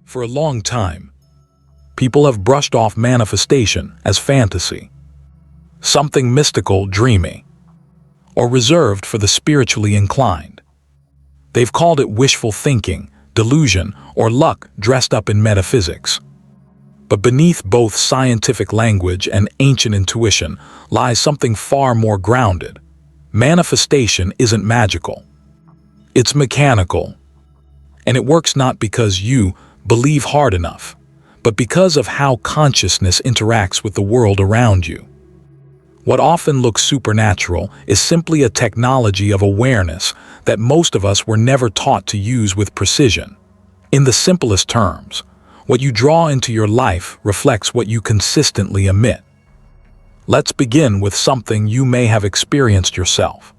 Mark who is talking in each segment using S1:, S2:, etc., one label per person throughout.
S1: For a long time, people have brushed off manifestation as fantasy, something mystical, dreamy, or reserved for the spiritually inclined. They've called it wishful thinking, delusion, or luck dressed up in metaphysics. But beneath both scientific language and ancient intuition lies something far more grounded. Manifestation isn't magical. It's mechanical. And it works not because you believe hard enough, but because of how consciousness interacts with the world around you. What often looks supernatural is simply a technology of awareness that most of us were never taught to use with precision. In the simplest terms, what you draw into your life reflects what you consistently emit. Let's begin with something you may have experienced yourself.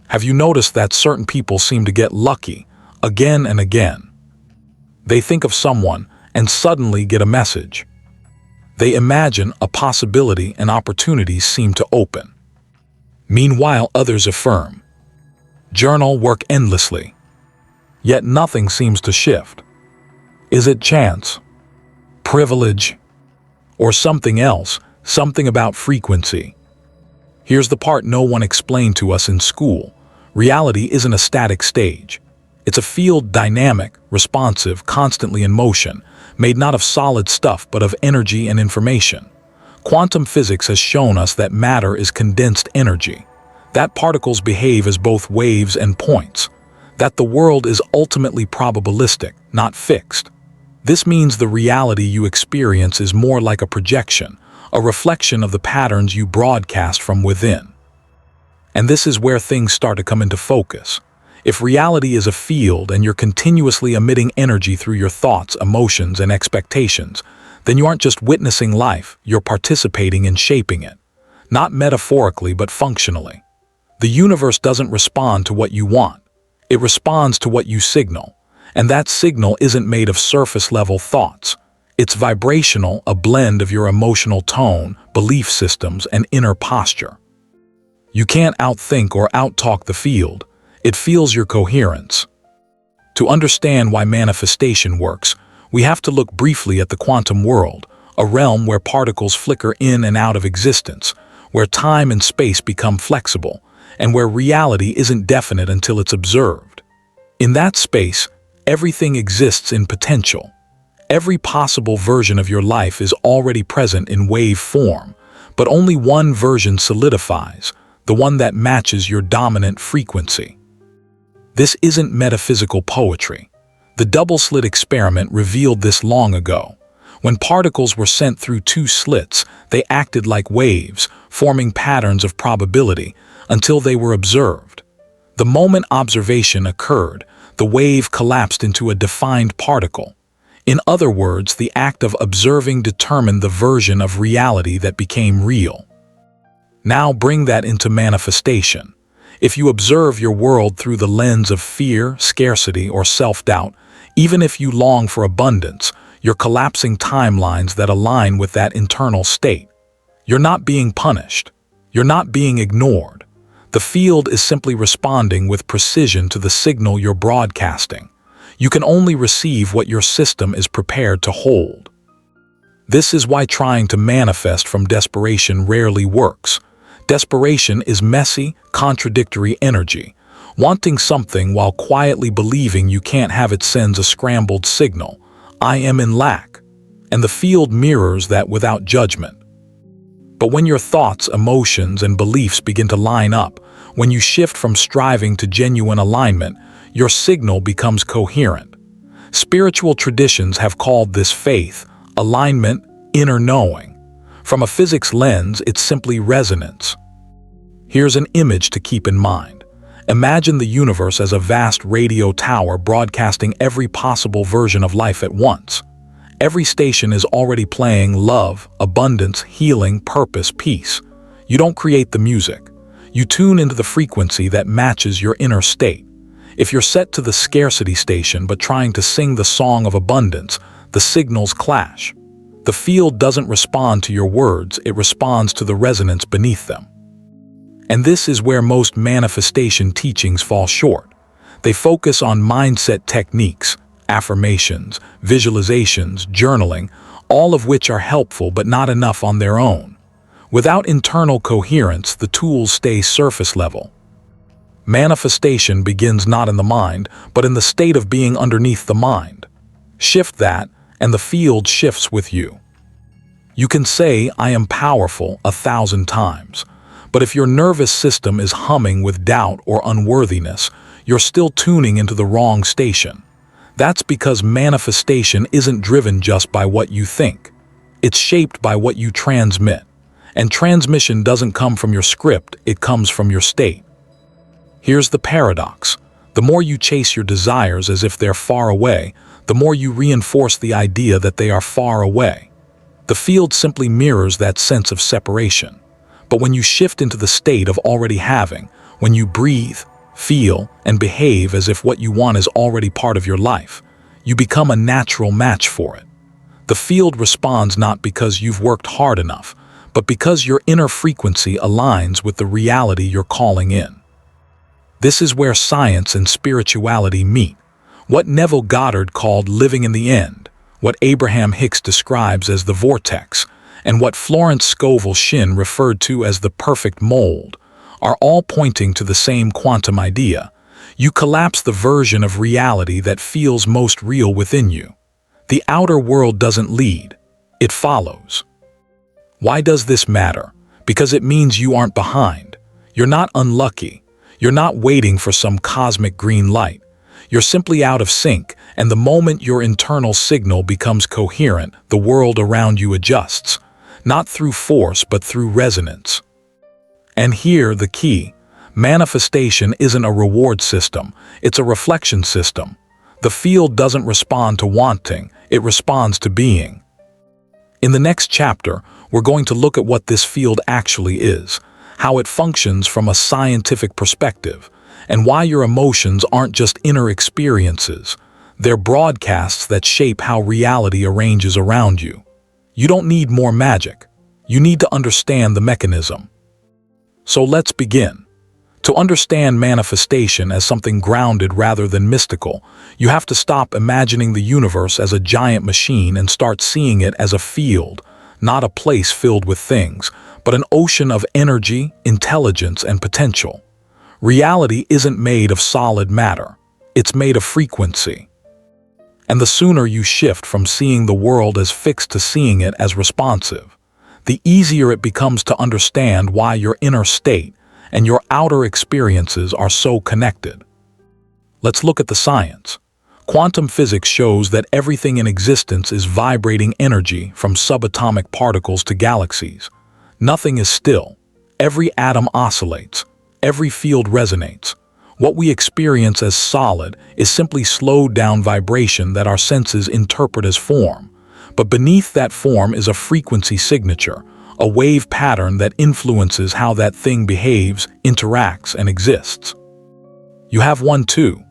S1: Have you noticed that certain people seem to get lucky again and again? They think of someone and suddenly get a message. They imagine a possibility and opportunities seem to open. Meanwhile, others affirm, journal, work endlessly, yet nothing seems to shift. Is it chance, privilege, or something else, something about frequency? Here's the part no one explained to us in school. Reality isn't a static stage. It's a field, dynamic, responsive, constantly in motion, made not of solid stuff but of energy and information. Quantum physics has shown us that matter is condensed energy, that particles behave as both waves and points, that the world is ultimately probabilistic, not fixed. This means the reality you experience is more like a projection, a reflection of the patterns you broadcast from within. And this is where things start to come into focus. If reality is a field and you're continuously emitting energy through your thoughts, emotions, and expectations, then you aren't just witnessing life, you're participating in shaping it. Not metaphorically, but functionally. The universe doesn't respond to what you want. It responds to what you signal. And that signal isn't made of surface-level thoughts. It's vibrational, a blend of your emotional tone, belief systems, and inner posture. You can't outthink or outtalk the field. It feels your coherence. To understand why manifestation works, we have to look briefly at the quantum world, a realm where particles flicker in and out of existence, where time and space become flexible, and where reality isn't definite until it's observed. In that space, everything exists in potential. Every possible version of your life is already present in wave form, but only one version solidifies, the one that matches your dominant frequency. This isn't metaphysical poetry. The double-slit experiment revealed this long ago. When particles were sent through two slits, they acted like waves, forming patterns of probability, until they were observed. The moment observation occurred, the wave collapsed into a defined particle. In other words, the act of observing determined the version of reality that became real. Now bring that into manifestation. If you observe your world through the lens of fear, scarcity, or self-doubt, even if you long for abundance, you're collapsing timelines that align with that internal state. You're not being punished. You're not being ignored. The field is simply responding with precision to the signal you're broadcasting. You can only receive what your system is prepared to hold. This is why trying to manifest from desperation rarely works. Desperation is messy, contradictory energy. Wanting something while quietly believing you can't have it sends a scrambled signal. I am in lack. And the field mirrors that without judgment. But when your thoughts, emotions, and beliefs begin to line up, when you shift from striving to genuine alignment, your signal becomes coherent. Spiritual traditions have called this faith, alignment, inner knowing. From a physics lens, it's simply resonance. Here's an image to keep in mind. Imagine the universe as a vast radio tower broadcasting every possible version of life at once. Every station is already playing love, abundance, healing, purpose, peace. You don't create the music. You tune into the frequency that matches your inner state. If you're set to the scarcity station but trying to sing the song of abundance, the signals clash. The field doesn't respond to your words, it responds to the resonance beneath them. And this is where most manifestation teachings fall short. They focus on mindset techniques, affirmations, visualizations, journaling, all of which are helpful but not enough on their own. Without internal coherence, the tools stay surface level. Manifestation begins not in the mind, but in the state of being underneath the mind. Shift that, and the field shifts with you. You can say, "I am powerful," 1,000 times, but if your nervous system is humming with doubt or unworthiness, you're still tuning into the wrong station. That's because manifestation isn't driven just by what you think. It's shaped by what you transmit. And transmission doesn't come from your script, it comes from your state. Here's the paradox. The more you chase your desires as if they're far away, the more you reinforce the idea that they are far away. The field simply mirrors that sense of separation. But when you shift into the state of already having, when you breathe, feel, and behave as if what you want is already part of your life, you become a natural match for it. The field responds not because you've worked hard enough, but because your inner frequency aligns with the reality you're calling in. This is where science and spirituality meet. What Neville Goddard called living in the end, what Abraham Hicks describes as the vortex, and what Florence Scovel Shinn referred to as the perfect mold, are all pointing to the same quantum idea. You collapse the version of reality that feels most real within you. The outer world doesn't lead, it follows. Why does this matter? Because it means you aren't behind. You're not unlucky. You're not waiting for some cosmic green light. You're simply out of sync, and the moment your internal signal becomes coherent, the world around you adjusts, not through force but through resonance. And here the key. Manifestation isn't a reward system, it's a reflection system. The field doesn't respond to wanting, it responds to being. In the next chapter, we're going to look at what this field actually is, how it functions from a scientific perspective, and why your emotions aren't just inner experiences. They're broadcasts that shape how reality arranges around you. You don't need more magic. You need to understand the mechanism. So let's begin. To understand manifestation as something grounded rather than mystical, you have to stop imagining the universe as a giant machine and start seeing it as a field, not a place filled with things, but an ocean of energy, intelligence, and potential. Reality isn't made of solid matter. It's made of frequency. And the sooner you shift from seeing the world as fixed to seeing it as responsive, the easier it becomes to understand why your inner state and your outer experiences are so connected. Let's look at the science. Quantum physics shows that everything in existence is vibrating energy from subatomic particles to galaxies. Nothing is still. Every atom oscillates. Every field resonates. What we experience as solid is simply slowed down vibration that our senses interpret as form. But beneath that form is a frequency signature, a wave pattern that influences how that thing behaves, interacts, and exists. You have one too.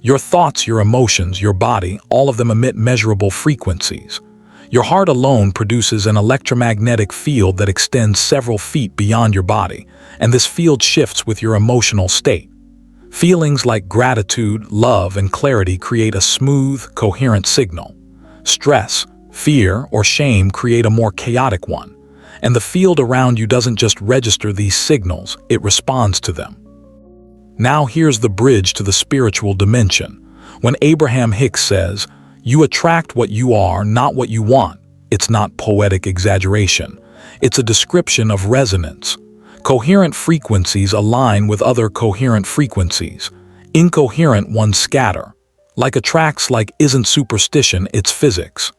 S1: Your thoughts, your emotions, your body, all of them emit measurable frequencies. Your heart alone produces an electromagnetic field that extends several feet beyond your body, and this field shifts with your emotional state. Feelings like gratitude, love, and clarity create a smooth, coherent signal. Stress, fear, or shame create a more chaotic one. And the field around you doesn't just register these signals, it responds to them. Now here's the bridge to the spiritual dimension. When Abraham Hicks says, "You attract what you are, not what you want," it's not poetic exaggeration. It's a description of resonance. Coherent frequencies align with other coherent frequencies. Incoherent ones scatter. Like attracts like isn't superstition, it's physics.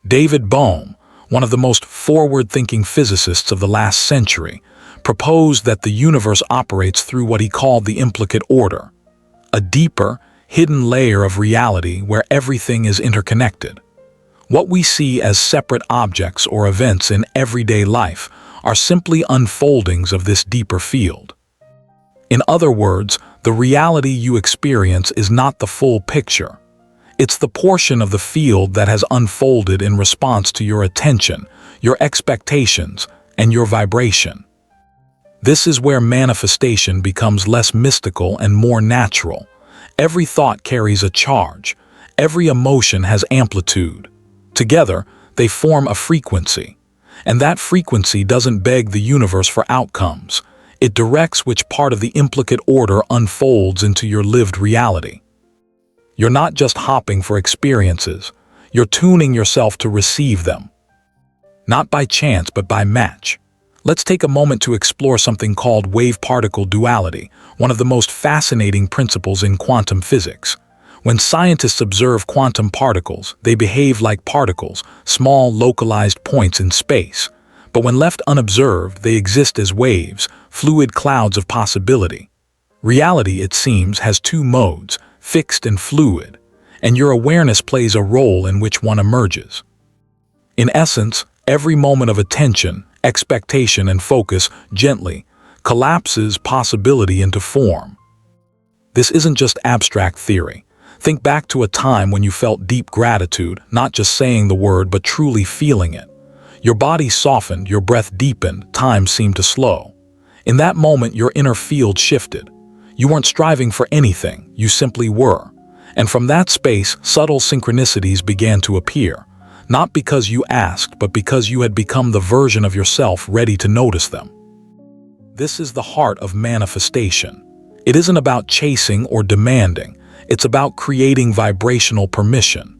S1: David Bohm, one of the most forward-thinking physicists of the last century, proposed that the universe operates through what he called the implicate order, a deeper, hidden layer of reality where everything is interconnected. What we see as separate objects or events in everyday life are simply unfoldings of this deeper field. In other words, the reality you experience is not the full picture. It's the portion of the field that has unfolded in response to your attention, your expectations, and your vibration. This is where manifestation becomes less mystical and more natural. Every thought carries a charge. Every emotion has amplitude. Together, they form a frequency. And that frequency doesn't beg the universe for outcomes. It directs which part of the implicate order unfolds into your lived reality. You're not just hopping for experiences. You're tuning yourself to receive them. Not by chance, but by match. Let's take a moment to explore something called wave-particle duality, one of the most fascinating principles in quantum physics. When scientists observe quantum particles, they behave like particles, small, localized points in space. But when left unobserved, they exist as waves, fluid clouds of possibility. Reality, it seems, has two modes, fixed and fluid, and your awareness plays a role in which one emerges. In essence, every moment of attention, expectation, and focus gently collapses possibility into form. This isn't just abstract theory. Think back to a time when you felt deep gratitude, not just saying the word, but truly feeling it. Your body softened, your breath deepened, time seemed to slow. In that moment, your inner field shifted. You weren't striving for anything, you simply were. And from that space, subtle synchronicities began to appear. Not because you asked, but because you had become the version of yourself ready to notice them. This is the heart of manifestation. It isn't about chasing or demanding. It's about creating vibrational permission.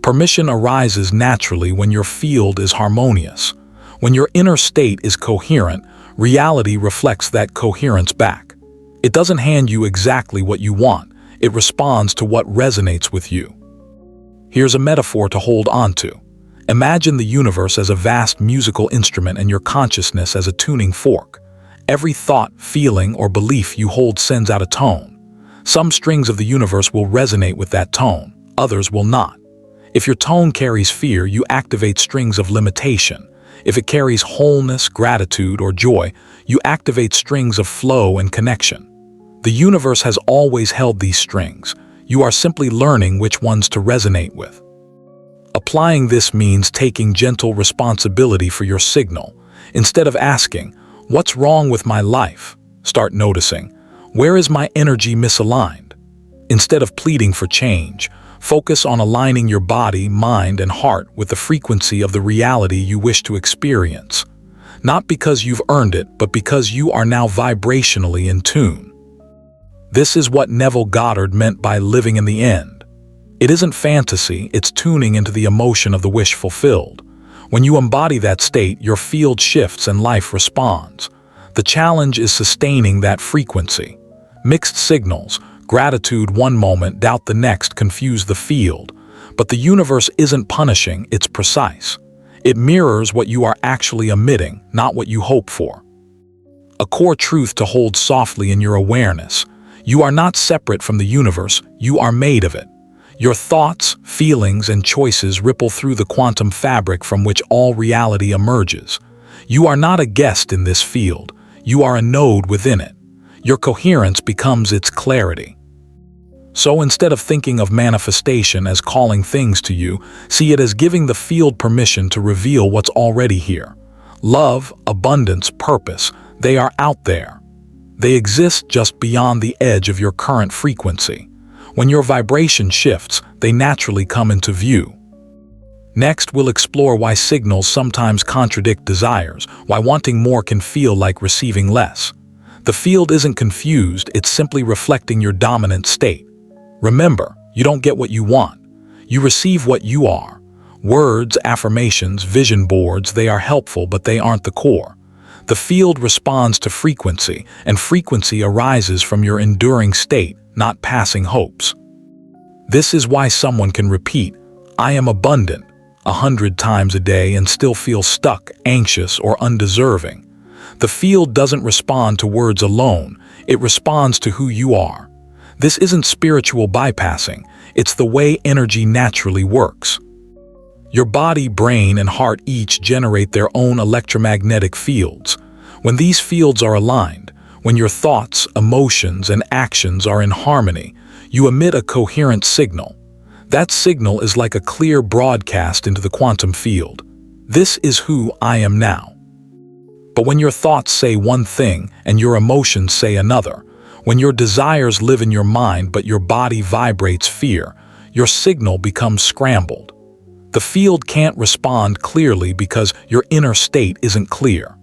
S1: Permission arises naturally when your field is harmonious. When your inner state is coherent, reality reflects that coherence back. It doesn't hand you exactly what you want. It responds to what resonates with you. Here's a metaphor to hold on to. Imagine the universe as a vast musical instrument and your consciousness as a tuning fork. Every thought, feeling, or belief you hold sends out a tone. Some strings of the universe will resonate with that tone, others will not. If your tone carries fear, you activate strings of limitation. If it carries wholeness, gratitude, or joy, you activate strings of flow and connection. The universe has always held these strings. You are simply learning which ones to resonate with. Applying this means taking gentle responsibility for your signal. Instead of asking, "What's wrong with my life?" start noticing, "Where is my energy misaligned?" Instead of pleading for change, focus on aligning your body, mind, and heart with the frequency of the reality you wish to experience. Not because you've earned it, but because you are now vibrationally in tune. This is what Neville Goddard meant by living in the end. It isn't fantasy, it's tuning into the emotion of the wish fulfilled. When you embody that state, your field shifts and life responds. The challenge is sustaining that frequency. Mixed signals, gratitude one moment, doubt the next, confuse the field. But the universe isn't punishing, it's precise. It mirrors what you are actually emitting, not what you hope for. A core truth to hold softly in your awareness. You are not separate from the universe, you are made of it. Your thoughts, feelings, and choices ripple through the quantum fabric from which all reality emerges. You are not a guest in this field, you are a node within it. Your coherence becomes its clarity. So instead of thinking of manifestation as calling things to you, see it as giving the field permission to reveal what's already here. Love, abundance, purpose, they are out there. They exist just beyond the edge of your current frequency. When your vibration shifts, they naturally come into view. Next, we'll explore why signals sometimes contradict desires, why wanting more can feel like receiving less. The field isn't confused, it's simply reflecting your dominant state. Remember, you don't get what you want. You receive what you are. Words, affirmations, vision boards, they are helpful, but they aren't the core. The field responds to frequency, and frequency arises from your enduring state, not passing hopes. This is why someone can repeat, "I am abundant," 100 times a day and still feel stuck, anxious, or undeserving. The field doesn't respond to words alone, it responds to who you are. This isn't spiritual bypassing, it's the way energy naturally works. Your body, brain, and heart each generate their own electromagnetic fields. When these fields are aligned, when your thoughts, emotions, and actions are in harmony, you emit a coherent signal. That signal is like a clear broadcast into the quantum field. This is who I am now. But when your thoughts say one thing and your emotions say another, when your desires live in your mind but your body vibrates fear, your signal becomes scrambled. The field can't respond clearly because your inner state isn't clear.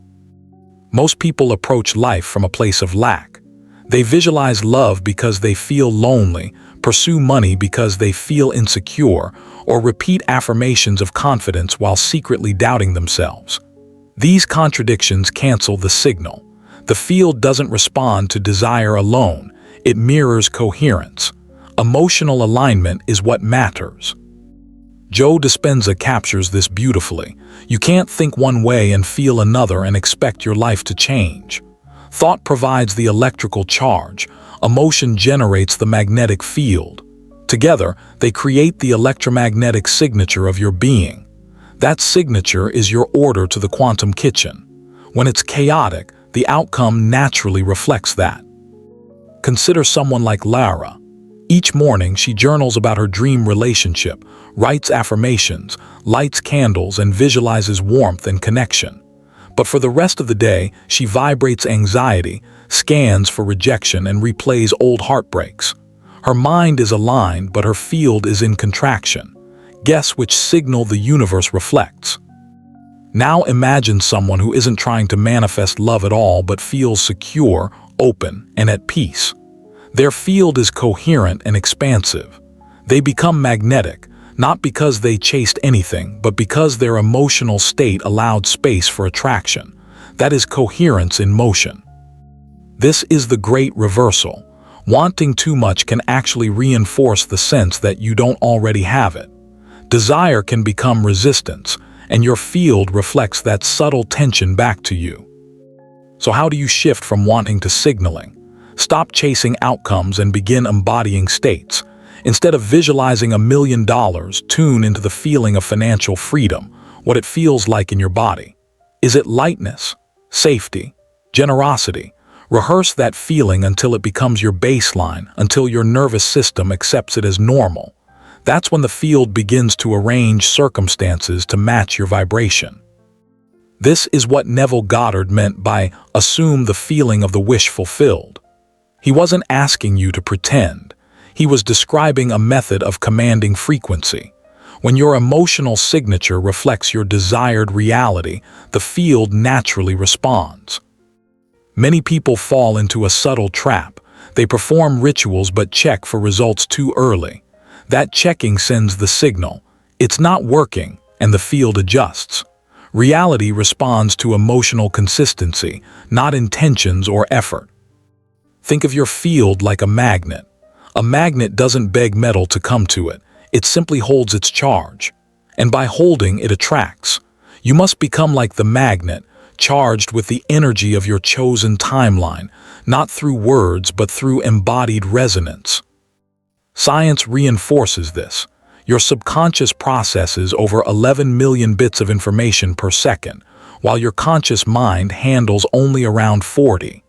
S1: Most people approach life from a place of lack. They visualize love because they feel lonely, pursue money because they feel insecure, or repeat affirmations of confidence while secretly doubting themselves. These contradictions cancel the signal. The field doesn't respond to desire alone, it mirrors coherence. Emotional alignment is what matters. Joe Dispenza captures this beautifully. You can't think one way and feel another and expect your life to change. Thought provides the electrical charge. Emotion generates the magnetic field. Together, they create the electromagnetic signature of your being. That signature is your order to the quantum kitchen. When it's chaotic, the outcome naturally reflects that. Consider someone like Lara. Each morning, she journals about her dream relationship, writes affirmations, lights candles, and visualizes warmth and connection. But for the rest of the day, she vibrates anxiety, scans for rejection, and replays old heartbreaks. Her mind is aligned, but her field is in contraction. Guess which signal the universe reflects? Now imagine someone who isn't trying to manifest love at all but feels secure, open, and at peace. Their field is coherent and expansive. They become magnetic, not because they chased anything, but because their emotional state allowed space for attraction. That is coherence in motion. This is the great reversal. Wanting too much can actually reinforce the sense that you don't already have it. Desire can become resistance, and your field reflects that subtle tension back to you. So how do you shift from wanting to signaling? Stop chasing outcomes and begin embodying states. Instead of visualizing $1 million, tune into the feeling of financial freedom, what it feels like in your body. Is it lightness, safety, generosity? Rehearse that feeling until it becomes your baseline, until your nervous system accepts it as normal. That's when the field begins to arrange circumstances to match your vibration. This is what Neville Goddard meant by assume the feeling of the wish fulfilled. He wasn't asking you to pretend. He was describing a method of commanding frequency. When your emotional signature reflects your desired reality, the field naturally responds. Many people fall into a subtle trap. They perform rituals but check for results too early. That checking sends the signal. It's not working, and the field adjusts. Reality responds to emotional consistency, not intentions or effort. Think of your field like a magnet. A magnet doesn't beg metal to come to it. It simply holds its charge. And by holding, it attracts. You must become like the magnet, charged with the energy of your chosen timeline, not through words but through embodied resonance. Science reinforces this. Your subconscious processes over 11 million bits of information per second, while your conscious mind handles only around 40.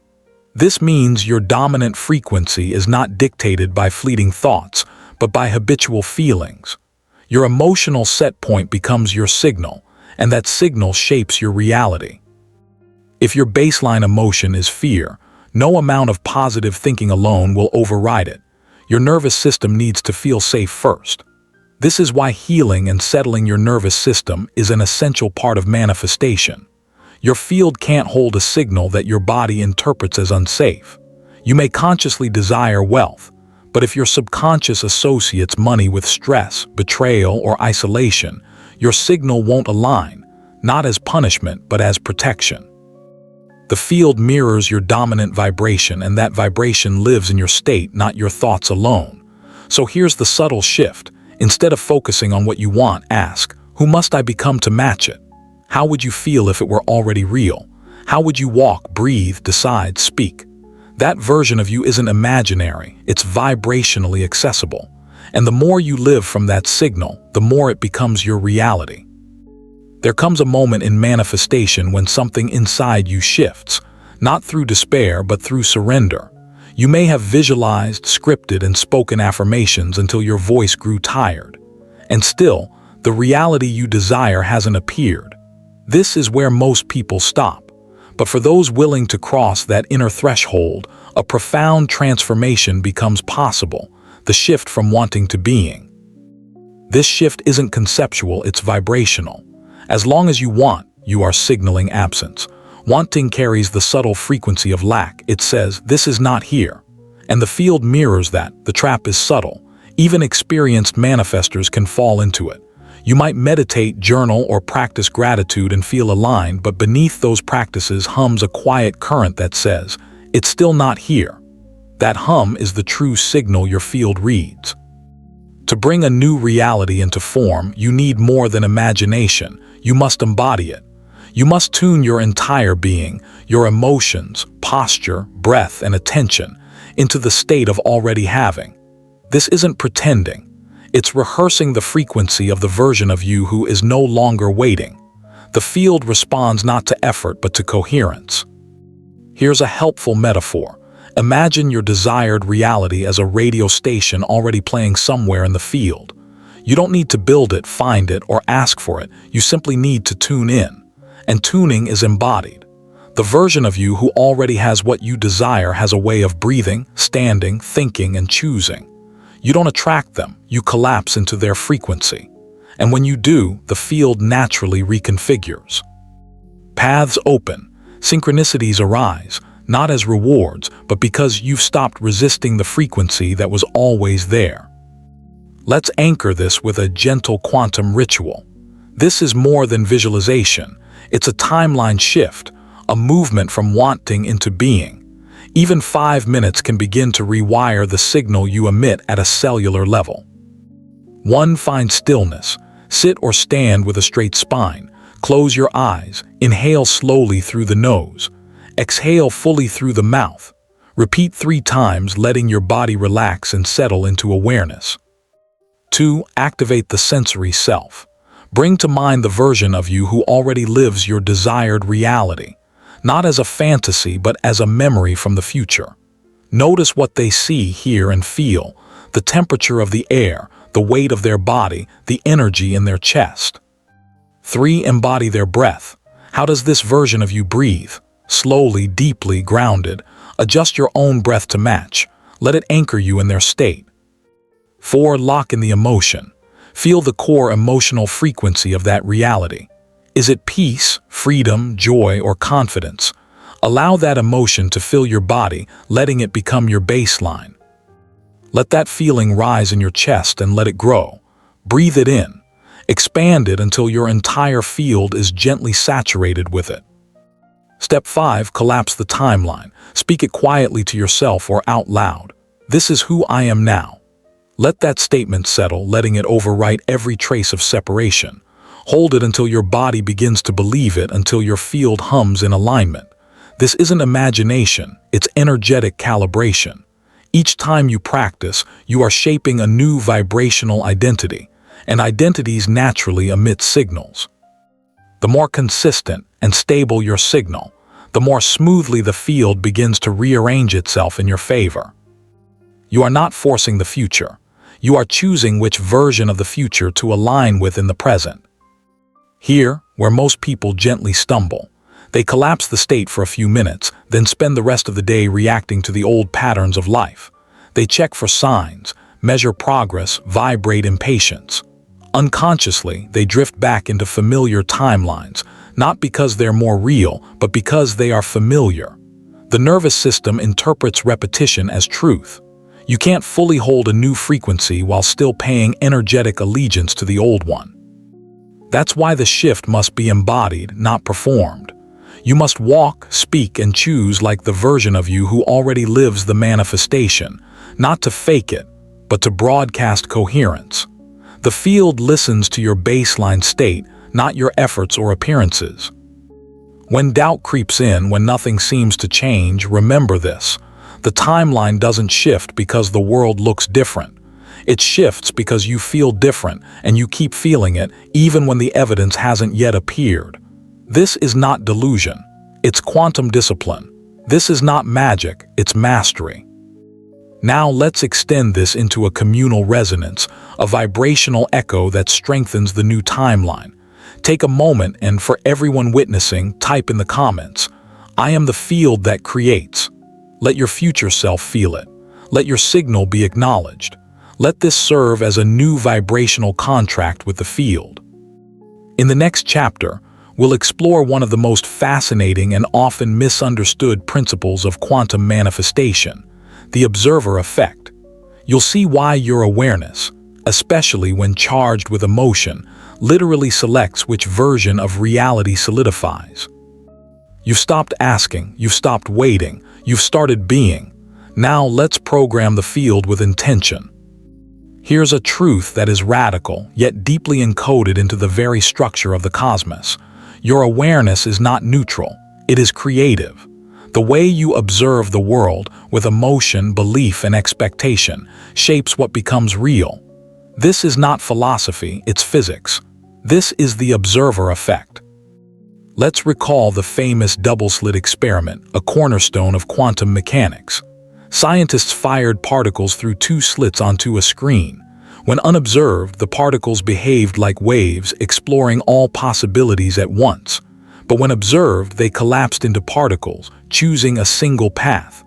S1: This means your dominant frequency is not dictated by fleeting thoughts, but by habitual feelings. Your emotional set point becomes your signal, and that signal shapes your reality. If your baseline emotion is fear, no amount of positive thinking alone will override it. Your nervous system needs to feel safe first. This is why healing and settling your nervous system is an essential part of manifestation. Your field can't hold a signal that your body interprets as unsafe. You may consciously desire wealth, but if your subconscious associates money with stress, betrayal, or isolation, your signal won't align, not as punishment but as protection. The field mirrors your dominant vibration, and that vibration lives in your state, not your thoughts alone. So here's the subtle shift. Instead of focusing on what you want, ask, who must I become to match it? How would you feel if it were already real? How would you walk, breathe, decide, speak? That version of you isn't imaginary, it's vibrationally accessible. And the more you live from that signal, the more it becomes your reality. There comes a moment in manifestation when something inside you shifts, not through despair but through surrender. You may have visualized, scripted, and spoken affirmations until your voice grew tired. And still, the reality you desire hasn't appeared. This is where most people stop. But for those willing to cross that inner threshold, a profound transformation becomes possible, the shift from wanting to being. This shift isn't conceptual, it's vibrational. As long as you want, you are signaling absence. Wanting carries the subtle frequency of lack. It says, "This is not here." And the field mirrors that. The trap is subtle. Even experienced manifestors can fall into it. You might meditate, journal, or practice gratitude and feel aligned, but beneath those practices hums a quiet current that says, "It's still not here." That hum is the true signal your field reads. To bring a new reality into form, you need more than imagination. You must embody it. You must tune your entire being, your emotions, posture, breath, and attention into the state of already having. This isn't pretending. It's rehearsing the frequency of the version of you who is no longer waiting. The field responds not to effort but to coherence. Here's a helpful metaphor. Imagine your desired reality as a radio station already playing somewhere in the field. You don't need to build it, find it, or ask for it. You simply need to tune in. And tuning is embodied. The version of you who already has what you desire has a way of breathing, standing, thinking, and choosing. You don't attract them, you collapse into their frequency. And when you do, the field naturally reconfigures. Paths open, synchronicities arise, not as rewards, but because you've stopped resisting the frequency that was always there. Let's anchor this with a gentle quantum ritual. This is more than visualization. It's a timeline shift, a movement from wanting into being. Even 5 minutes can begin to rewire the signal you emit at a cellular level. 1. Find stillness. Sit or stand with a straight spine. Close your eyes. Inhale slowly through the nose. Exhale fully through the mouth. Repeat 3 times, letting your body relax and settle into awareness. 2. Activate the sensory self. Bring to mind the version of you who already lives your desired reality. Not as a fantasy, but as a memory from the future. Notice what they see, hear, and feel, the temperature of the air, the weight of their body, the energy in their chest. 3. Embody their breath. How does this version of you breathe? Slowly, deeply, grounded. Adjust your own breath to match. Let it anchor you in their state. 4. Lock in the emotion. Feel the core emotional frequency of that reality. Is it peace, freedom, joy, or confidence? Allow that emotion to fill your body, letting it become your baseline. Let that feeling rise in your chest and let it grow. Breathe it in. Expand it until your entire field is gently saturated with it. Step 5. Collapse the timeline. Speak it quietly to yourself or out loud. This is who I am now. Let that statement settle, letting it overwrite every trace of separation. Hold it until your body begins to believe it, until your field hums in alignment. This isn't imagination, it's energetic calibration. Each time you practice, you are shaping a new vibrational identity, and identities naturally emit signals. The more consistent and stable your signal, the more smoothly the field begins to rearrange itself in your favor. You are not forcing the future. You are choosing which version of the future to align with in the present. Here, where most people gently stumble, they collapse the state for a few minutes, then spend the rest of the day reacting to the old patterns of life. They check for signs, measure progress, vibrate impatience. Unconsciously, they drift back into familiar timelines, not because they're more real, but because they are familiar. The nervous system interprets repetition as truth. You can't fully hold a new frequency while still paying energetic allegiance to the old one. That's why the shift must be embodied, not performed. You must walk, speak, and choose like the version of you who already lives the manifestation, not to fake it, but to broadcast coherence. The field listens to your baseline state, not your efforts or appearances. When doubt creeps in, when nothing seems to change, remember this. The timeline doesn't shift because the world looks different. It shifts because you feel different, and you keep feeling it even when the evidence hasn't yet appeared. This is not delusion. It's quantum discipline. This is not magic, it's mastery. Now let's extend this into a communal resonance, a vibrational echo that strengthens the new timeline. Take a moment and, for everyone witnessing, type in the comments, "I am the field that creates." Let your future self feel it. Let your signal be acknowledged. Let this serve as a new vibrational contract with the field. In the next chapter, we'll explore one of the most fascinating and often misunderstood principles of quantum manifestation, the observer effect. You'll see why your awareness, especially when charged with emotion, literally selects which version of reality solidifies. You've stopped asking, you've stopped waiting, you've started being. Now let's program the field with intention. Here's a truth that is radical, yet deeply encoded into the very structure of the cosmos. Your awareness is not neutral, it is creative. The way you observe the world with emotion, belief, and expectation shapes what becomes real. This is not philosophy, it's physics. This is the observer effect. Let's recall the famous double-slit experiment, a cornerstone of quantum mechanics. Scientists fired particles through two slits onto a screen. When unobserved, the particles behaved like waves, exploring all possibilities at once. But when observed, they collapsed into particles, choosing a single path.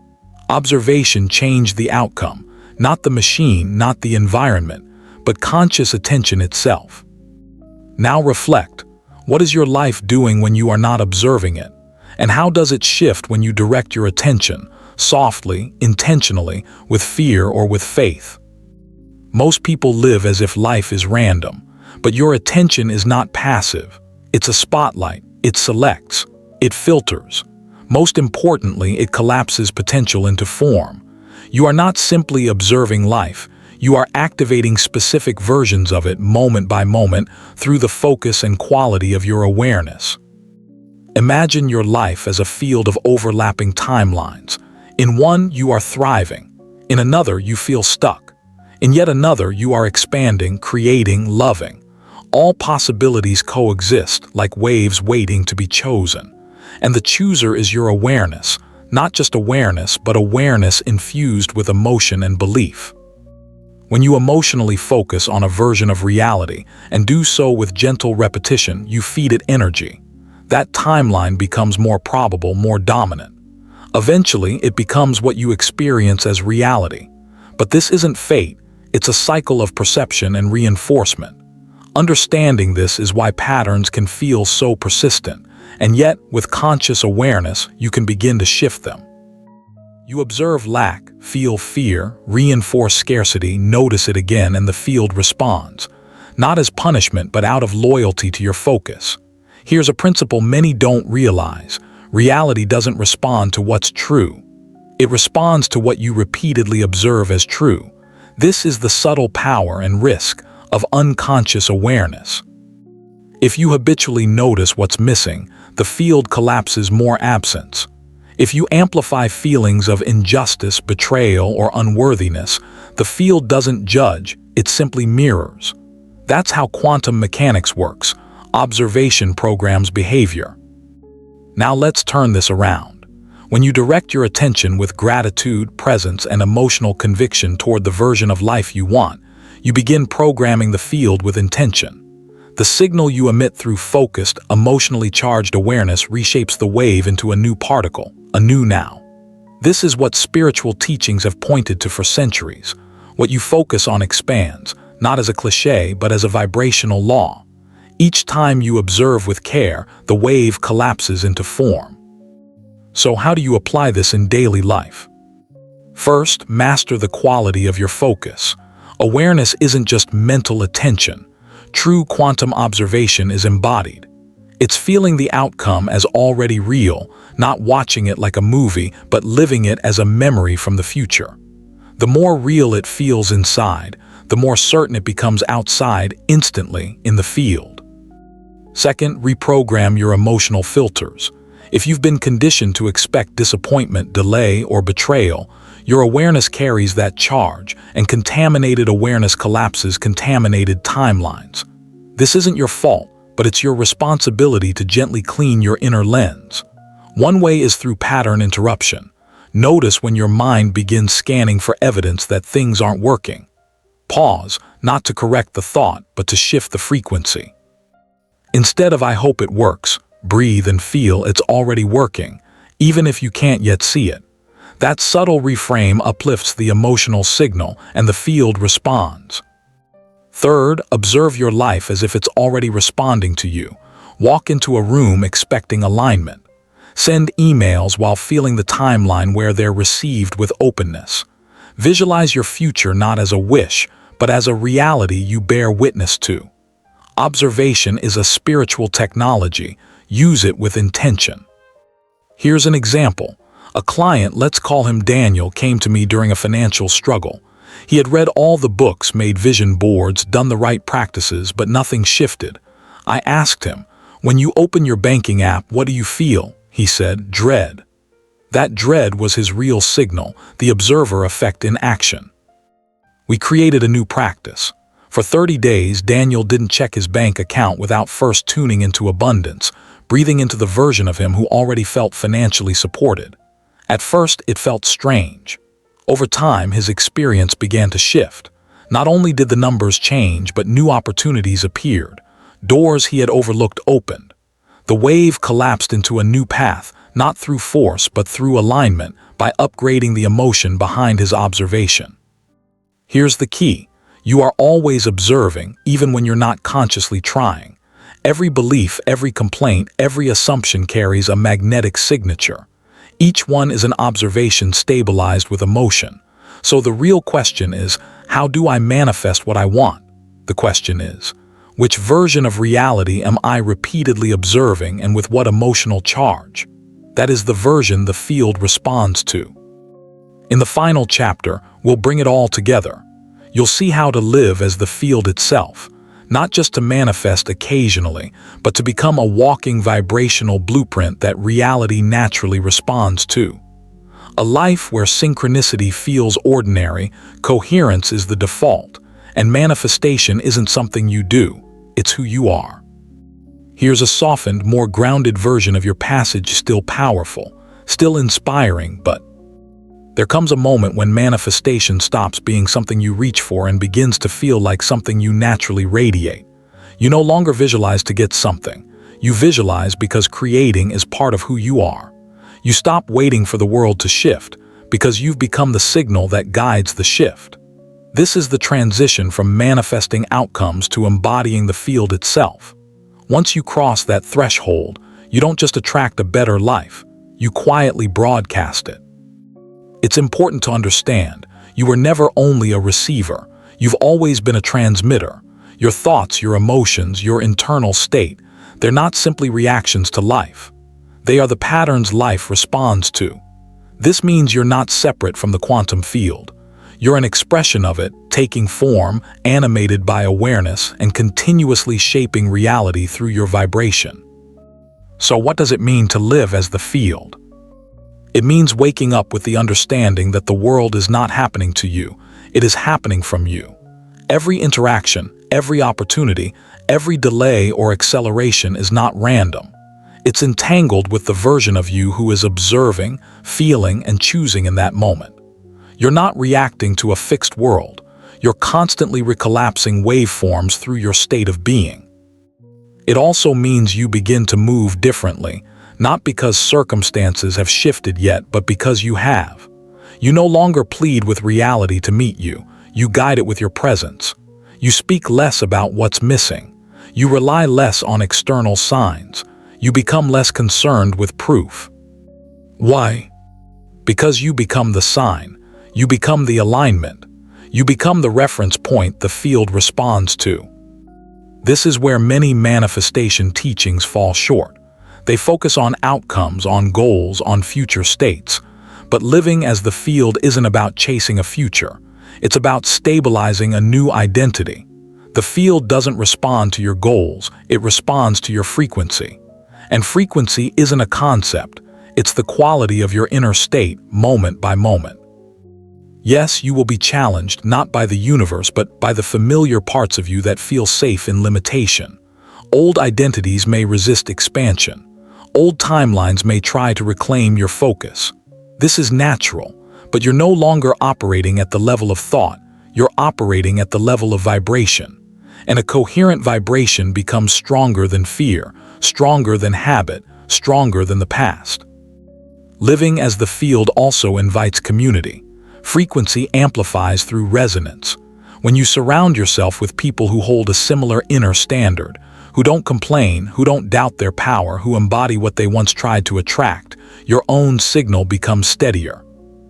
S1: Observation changed the outcome, not the machine, not the environment, but conscious attention itself. Now reflect. What is your life doing when you are not observing it? And how does it shift when you direct your attention, softly, intentionally, with fear or with faith? Most people live as if life is random, but your attention is not passive. It's a spotlight. It selects. It filters. Most importantly, it collapses potential into form. You are not simply observing life. You are activating specific versions of it moment by moment through the focus and quality of your awareness. Imagine your life as a field of overlapping timelines. In one, you are thriving. In another, you feel stuck. In yet another, you are expanding, creating, loving. All possibilities coexist like waves waiting to be chosen. And the chooser is your awareness, not just awareness, but awareness infused with emotion and belief. When you emotionally focus on a version of reality and do so with gentle repetition, you feed it energy. That timeline becomes more probable, more dominant. Eventually, it becomes what you experience as reality. But this isn't fate, it's a cycle of perception and reinforcement. Understanding this is why patterns can feel so persistent, and yet, with conscious awareness, you can begin to shift them. You observe lack, feel fear, reinforce scarcity, notice it again, and the field responds. Not as punishment, but out of loyalty to your focus. Here's a principle many don't realize. Reality doesn't respond to what's true. It responds to what you repeatedly observe as true. This is the subtle power and risk of unconscious awareness. If you habitually notice what's missing, the field collapses more absence. If you amplify feelings of injustice, betrayal, or unworthiness, the field doesn't judge, it simply mirrors. That's how quantum mechanics works. Observation programs behavior. Now let's turn this around. When you direct your attention with gratitude, presence, and emotional conviction toward the version of life you want, you begin programming the field with intention. The signal you emit through focused, emotionally charged awareness reshapes the wave into a new particle, a new now. This is what spiritual teachings have pointed to for centuries. What you focus on expands, not as a cliché, but as a vibrational law. Each time you observe with care, the wave collapses into form. So how do you apply this in daily life? First, master the quality of your focus. Awareness isn't just mental attention. True quantum observation is embodied. It's feeling the outcome as already real, not watching it like a movie, but living it as a memory from the future. The more real it feels inside, the more certain it becomes outside, instantly, in the field. Second, reprogram your emotional filters. If you've been conditioned to expect disappointment, delay, or betrayal, your awareness carries that charge, and contaminated awareness collapses contaminated timelines. This isn't your fault, but it's your responsibility to gently clean your inner lens. One way is through pattern interruption. Notice when your mind begins scanning for evidence that things aren't working. Pause, not to correct the thought, but to shift the frequency. Instead of "I hope it works," breathe and feel it's already working, even if you can't yet see it. That subtle reframe uplifts the emotional signal and the field responds. Third, observe your life as if it's already responding to you. Walk into a room expecting alignment. Send emails while feeling the timeline where they're received with openness. Visualize your future not as a wish, but as a reality you bear witness to. Observation is a spiritual technology. Use it with intention. Here's an example. A client, let's call him Daniel, came to me during a financial struggle. He had read all the books, made vision boards, done the right practices, but nothing shifted. I asked him, "When you open your banking app, what do you feel?" He said, "Dread." That dread was his real signal, the observer effect in action. We created a new practice. For 30 days, Daniel didn't check his bank account without first tuning into abundance, breathing into the version of him who already felt financially supported. At first, it felt strange. Over time, his experience began to shift. Not only did the numbers change, but new opportunities appeared. Doors he had overlooked opened. The wave collapsed into a new path, not through force, but through alignment, by upgrading the emotion behind his observation. Here's the key. You are always observing, even when you're not consciously trying. Every belief, every complaint, every assumption carries a magnetic signature. Each one is an observation stabilized with emotion. So the real question is, how do I manifest what I want? The question is, which version of reality am I repeatedly observing and with what emotional charge? That is the version the field responds to. In the final chapter, we'll bring it all together. You'll see how to live as the field itself, not just to manifest occasionally, but to become a walking vibrational blueprint that reality naturally responds to. A life where synchronicity feels ordinary, coherence is the default, and manifestation isn't something you do, it's who you are. Here's a softened, more grounded version of your passage, still powerful, still inspiring, but there comes a moment when manifestation stops being something you reach for and begins to feel like something you naturally radiate. You no longer visualize to get something. You visualize because creating is part of who you are. You stop waiting for the world to shift because you've become the signal that guides the shift. This is the transition from manifesting outcomes to embodying the field itself. Once you cross that threshold, you don't just attract a better life, you quietly broadcast it. It's important to understand, you were never only a receiver, you've always been a transmitter. Your thoughts, your emotions, your internal state, they're not simply reactions to life. They are the patterns life responds to. This means you're not separate from the quantum field. You're an expression of it, taking form, animated by awareness, and continuously shaping reality through your vibration. So what does it mean to live as the field? It means waking up with the understanding that the world is not happening to you, it is happening from you. Every interaction, every opportunity, every delay or acceleration is not random. It's entangled with the version of you who is observing, feeling, and choosing in that moment. You're not reacting to a fixed world. You're constantly recollapsing waveforms through your state of being. It also means you begin to move differently, not because circumstances have shifted yet, but because you have. You no longer plead with reality to meet you. You guide it with your presence. You speak less about what's missing. You rely less on external signs. You become less concerned with proof. Why? Because you become the sign. You become the alignment. You become the reference point the field responds to. This is where many manifestation teachings fall short. They focus on outcomes, on goals, on future states. But living as the field isn't about chasing a future. It's about stabilizing a new identity. The field doesn't respond to your goals, it responds to your frequency. And frequency isn't a concept, it's the quality of your inner state, moment by moment. Yes, you will be challenged not by the universe, but by the familiar parts of you that feel safe in limitation. Old identities may resist expansion. Old timelines may try to reclaim your focus. This is natural, but you're no longer operating at the level of thought, you're operating at the level of vibration. And a coherent vibration becomes stronger than fear, stronger than habit, stronger than the past. Living as the field also invites community. Frequency amplifies through resonance. When you surround yourself with people who hold a similar inner standard, who don't complain, who don't doubt their power, who embody what they once tried to attract, your own signal becomes steadier.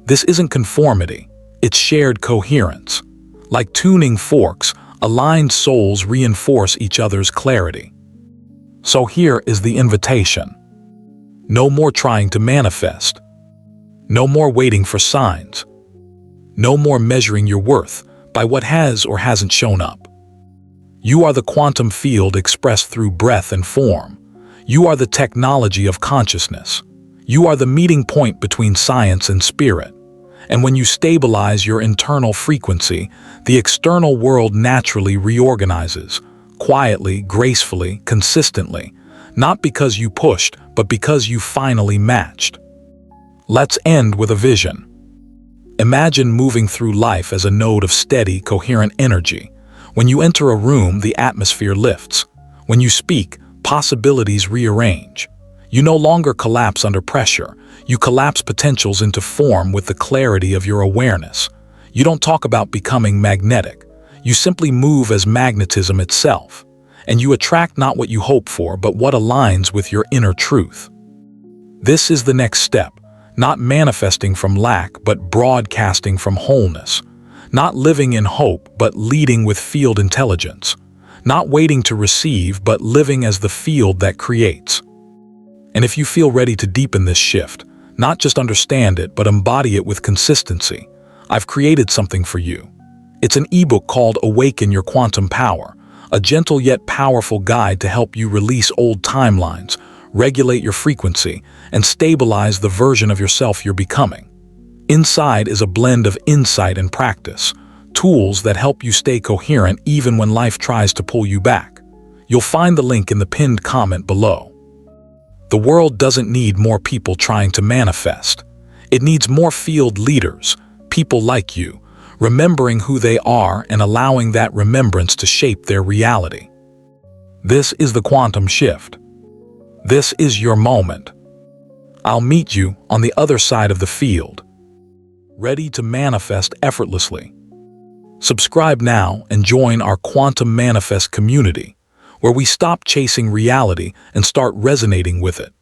S1: This isn't conformity, it's shared coherence. Like tuning forks, aligned souls reinforce each other's clarity. So here is the invitation. No more trying to manifest. No more waiting for signs. No more measuring your worth by what has or hasn't shown up. You are the quantum field expressed through breath and form. You are the technology of consciousness. You are the meeting point between science and spirit. And when you stabilize your internal frequency, the external world naturally reorganizes, quietly, gracefully, consistently, not because you pushed, but because you finally matched. Let's end with a vision. Imagine moving through life as a node of steady, coherent energy. When you enter a room, the atmosphere lifts. When you speak, possibilities rearrange. You no longer collapse under pressure. You collapse potentials into form with the clarity of your awareness. You don't talk about becoming magnetic. You simply move as magnetism itself. And you attract not what you hope for, but what aligns with your inner truth. This is the next step. Not manifesting from lack, but broadcasting from wholeness. Not living in hope, but leading with field intelligence. Not waiting to receive, but living as the field that creates. And if you feel ready to deepen this shift, not just understand it, but embody it with consistency, I've created something for you. It's an ebook called Awaken Your Quantum Power, a gentle yet powerful guide to help you release old timelines, regulate your frequency, and stabilize the version of yourself you're becoming. Inside is a blend of insight and practice, tools that help you stay coherent even when life tries to pull you back. You'll find the link in the pinned comment below. The world doesn't need more people trying to manifest. It needs more field leaders, people like you, remembering who they are and allowing that remembrance to shape their reality. This is the quantum shift. This is your moment. I'll meet you on the other side of the field, ready to manifest effortlessly. Subscribe now and join our Quantum Manifest community, where we stop chasing reality and start resonating with it.